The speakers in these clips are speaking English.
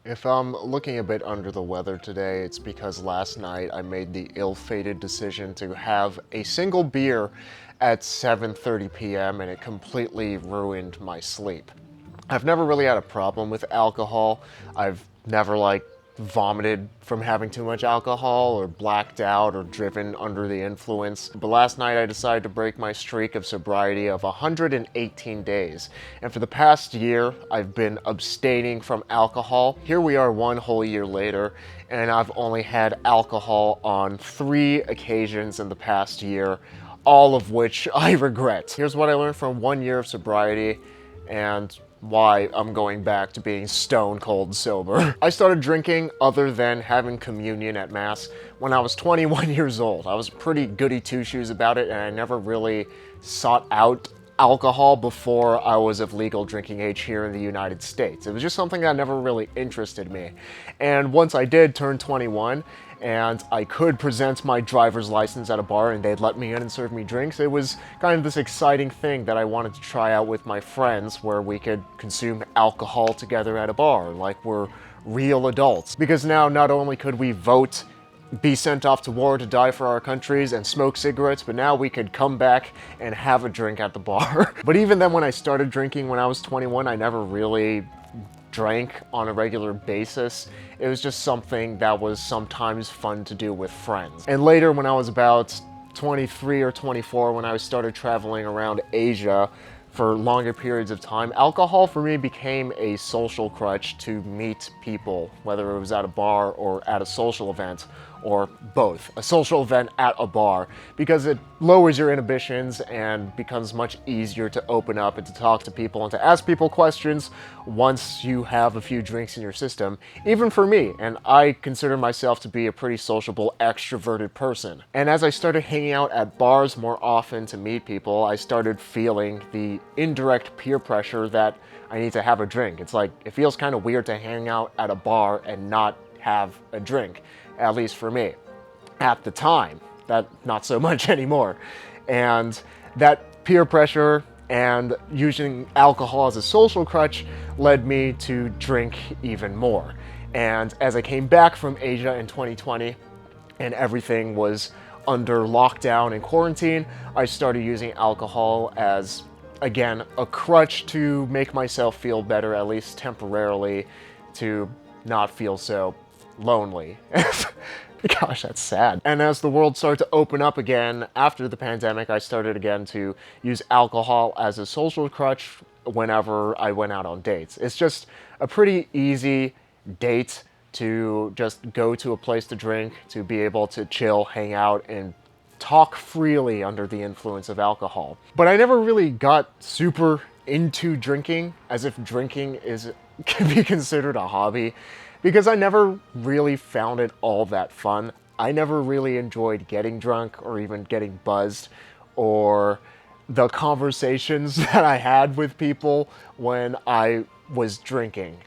If I'm looking a bit under the weather today, it's because last night I made the ill-fated decision to have a single beer at 7:30 p.m. and it completely ruined my sleep. I've never really had a problem with alcohol. I've never vomited from having too much alcohol or blacked out or driven under the influence. But last night I decided to break my streak of sobriety of 118 days. And for the past year, I've been abstaining from alcohol. Here we are one whole year later, and I've only had alcohol on 3 occasions in the past year, all of which I regret. Here's what I learned from 1 year of sobriety and why I'm going back to being stone cold sober. I started drinking other than having communion at Mass when I was 21 years old. I was pretty goody two-shoes about it, and I never really sought out alcohol before I was of legal drinking age here in the United States. It was just something that never really interested me. And once I did turn 21, and I could present my driver's license at a bar and they'd let me in and serve me drinks, it was kind of this exciting thing that I wanted to try out with my friends where we could consume alcohol together at a bar like we're real adults. Because now not only could we vote, be sent off to war to die for our countries, and smoke cigarettes, but now we could come back and have a drink at the bar. But even then, when I started drinking when I was 21, I never really drank on a regular basis. It was just something that was sometimes fun to do with friends. And later, when I was about 23 or 24, when I started traveling around Asia for longer periods of time, alcohol for me became a social crutch to meet people, whether it was at a bar or at a social event, or both. A social event at a bar, because it lowers your inhibitions and becomes much easier to open up and to talk to people and to ask people questions once you have a few drinks in your system, even for me. And I consider myself to be a pretty sociable, extroverted person. And as I started hanging out at bars more often to meet people, I started feeling the indirect peer pressure that I need to have a drink. It's like, it feels kind of weird to hang out at a bar and not have a drink, at least for me. At the time, that not so much anymore. And that peer pressure and using alcohol as a social crutch led me to drink even more. And as I came back from Asia in 2020 and everything was under lockdown and quarantine, I started using alcohol as, again, a crutch to make myself feel better, at least temporarily, to not feel so lonely. Gosh, that's sad. And as the world started to open up again after the pandemic, I started again to use alcohol as a social crutch whenever I went out on dates. It's just a pretty easy date to just go to a place to drink, to be able to chill, hang out, and talk freely under the influence of alcohol. But I never really got super into drinking, as if drinking can be considered a hobby, because I never really found it all that fun. I never really enjoyed getting drunk or even getting buzzed, or the conversations that I had with people when I was drinking.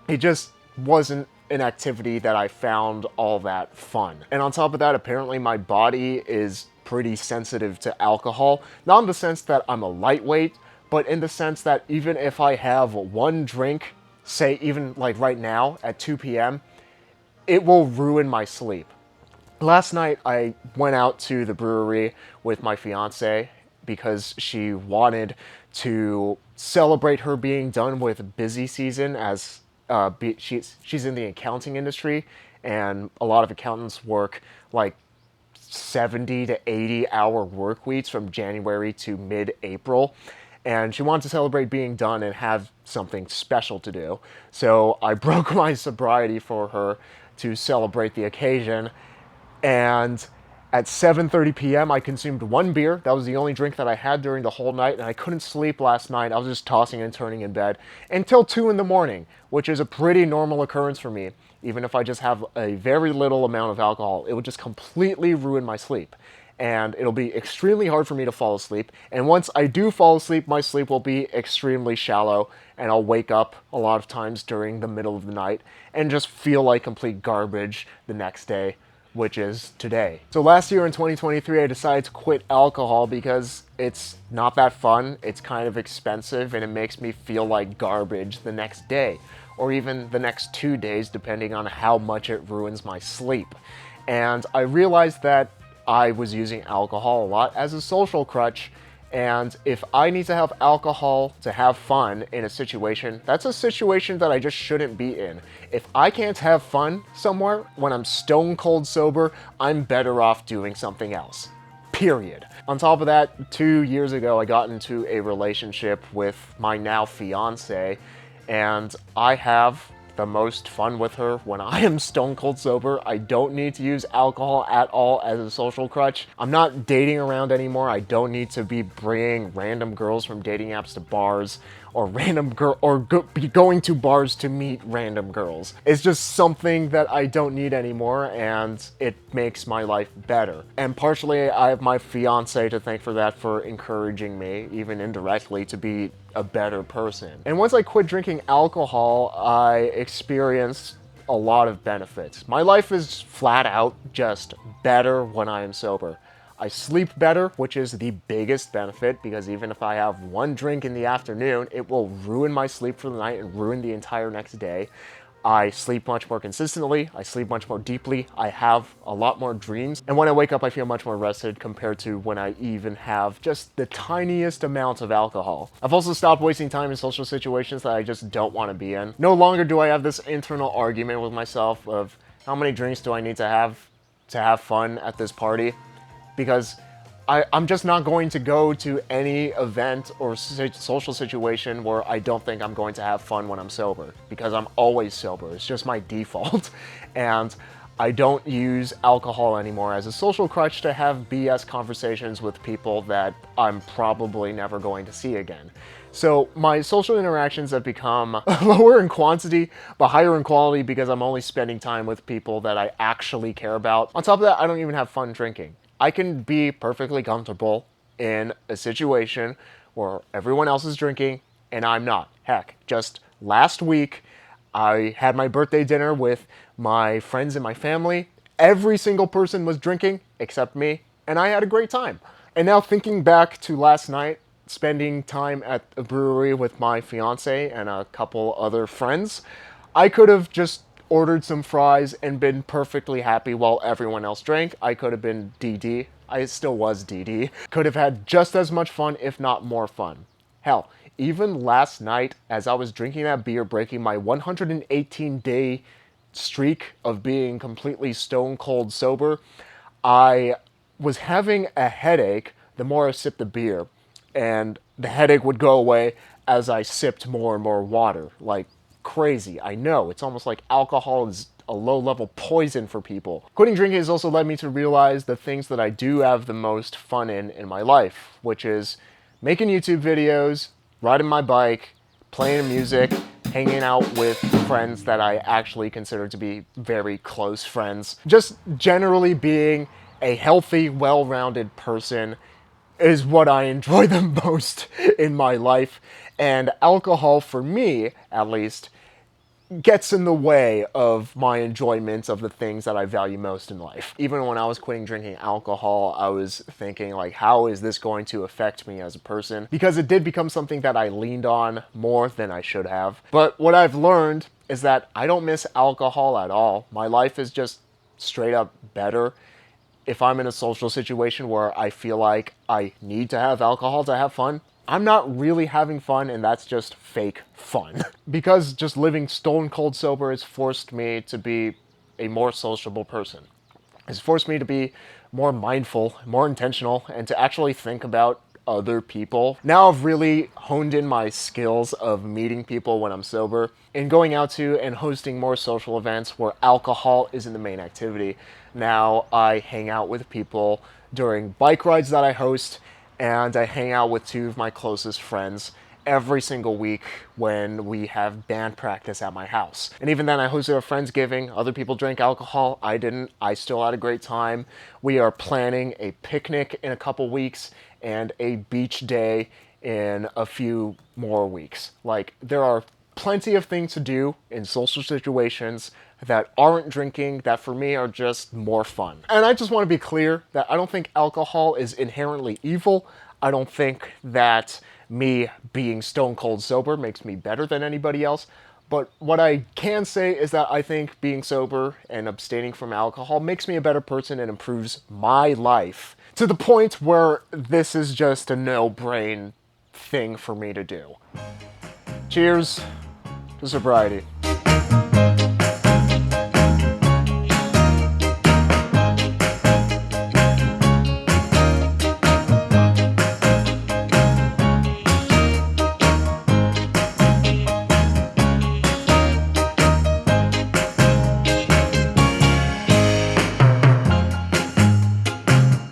It just wasn't an activity that I found all that fun. And on top of that, apparently my body is pretty sensitive to alcohol. Not in the sense that I'm a lightweight, but in the sense that even if I have one drink, say even like right now at 2 p.m., it will ruin my sleep. Last night I went out to the brewery with my fiance because she wanted to celebrate her being done with busy season, as she's in the accounting industry, and a lot of accountants work like 70 to 80 hour work weeks from January to mid-April. And she wanted to celebrate being done and have something special to do. So I broke my sobriety for her to celebrate the occasion. And at 7:30 p.m., I consumed one beer. That was the only drink that I had during the whole night, and I couldn't sleep last night. I was just tossing and turning in bed until 2 in the morning, which is a pretty normal occurrence for me. Even if I just have a very little amount of alcohol, it would just completely ruin my sleep. And it'll be extremely hard for me to fall asleep. And once I do fall asleep, my sleep will be extremely shallow, and I'll wake up a lot of times during the middle of the night and just feel like complete garbage the next day, which is today. So last year in 2023, I decided to quit alcohol because it's not that fun, it's kind of expensive, and it makes me feel like garbage the next day. or even the next 2 days, depending on how much it ruins my sleep. And I realized that I was using alcohol a lot as a social crutch, and if I need to have alcohol to have fun in a situation, that's a situation that I just shouldn't be in. If I can't have fun somewhere when I'm stone cold sober, I'm better off doing something else. Period. On top of that, 2 years ago, I got into a relationship with my now fiance, and I have the most fun with her when I am stone cold sober. I don't need to use alcohol at all as a social crutch. I'm not dating around anymore. I don't need to be bringing random girls from dating apps to bars, or be going to bars to meet random girls. It's just something that I don't need anymore, and it makes my life better. And partially, I have my fiance to thank for that, for encouraging me, even indirectly, to be a better person. And once I quit drinking alcohol, I experienced a lot of benefits. My life is flat out just better when I am sober. I sleep better, which is the biggest benefit, because even if I have one drink in the afternoon, it will ruin my sleep for the night and ruin the entire next day. I sleep much more consistently, I sleep much more deeply, I have a lot more dreams, and when I wake up I feel much more rested compared to when I even have just the tiniest amount of alcohol. I've also stopped wasting time in social situations that I just don't want to be in. No longer do I have this internal argument with myself of how many drinks do I need to have fun at this party, because I'm just not going to go to any event or social situation where I don't think I'm going to have fun when I'm sober, because I'm always sober. It's just my default. And I don't use alcohol anymore as a social crutch to have BS conversations with people that I'm probably never going to see again. So my social interactions have become lower in quantity, but higher in quality, because I'm only spending time with people that I actually care about. On top of that, I don't even have fun drinking. I can be perfectly comfortable in a situation where everyone else is drinking and I'm not. Heck, just last week, I had my birthday dinner with my friends and my family. Every single person was drinking except me, and I had a great time. And now thinking back to last night, spending time at a brewery with my fiance and a couple other friends, I could have just ordered some fries and been perfectly happy while everyone else drank. I could have been DD. I still was DD. Could have had just as much fun, if not more fun. Hell, even last night, as I was drinking that beer, breaking my 118-day streak of being completely stone cold sober, I was having a headache the more I sipped the beer, and the headache would go away as I sipped more and more water. Like, crazy. I know, it's almost like alcohol is a low-level poison for people. Quitting drinking has also led me to realize the things that I do have the most fun in my life, which is making YouTube videos, riding my bike, playing music, hanging out with friends that I actually consider to be very close friends. Just generally being a healthy, well-rounded person is what I enjoy the most in my life. And alcohol, for me at least, gets in the way of my enjoyment of the things that I value most in life. Even when I was quitting drinking alcohol, I was thinking, like, how is this going to affect me as a person? Because it did become something that I leaned on more than I should have. But what I've learned is that I don't miss alcohol at all. My life is just straight up better. If I'm in a social situation where I feel like I need to have alcohol to have fun, I'm not really having fun, and that's just fake fun. Because just living stone cold sober has forced me to be a more sociable person. It's forced me to be more mindful, more intentional, and to actually think about other people. Now I've really honed in my skills of meeting people when I'm sober and going out to and hosting more social events where alcohol isn't the main activity. Now I hang out with people during bike rides that I host, and I hang out with two of my closest friends every single week when we have band practice at my house. And even then, I hosted a Friendsgiving. Other people drank alcohol. I didn't. I still had a great time. We are planning a picnic in a couple weeks and a beach day in a few more weeks. Like, there are plenty of things to do in social situations that aren't drinking that for me are just more fun. And I just want to be clear that I don't think alcohol is inherently evil. I don't think that me being stone cold sober makes me better than anybody else. But what I can say is that I think being sober and abstaining from alcohol makes me a better person and improves my life to the point where this is just a no-brain thing for me to do. Cheers to sobriety.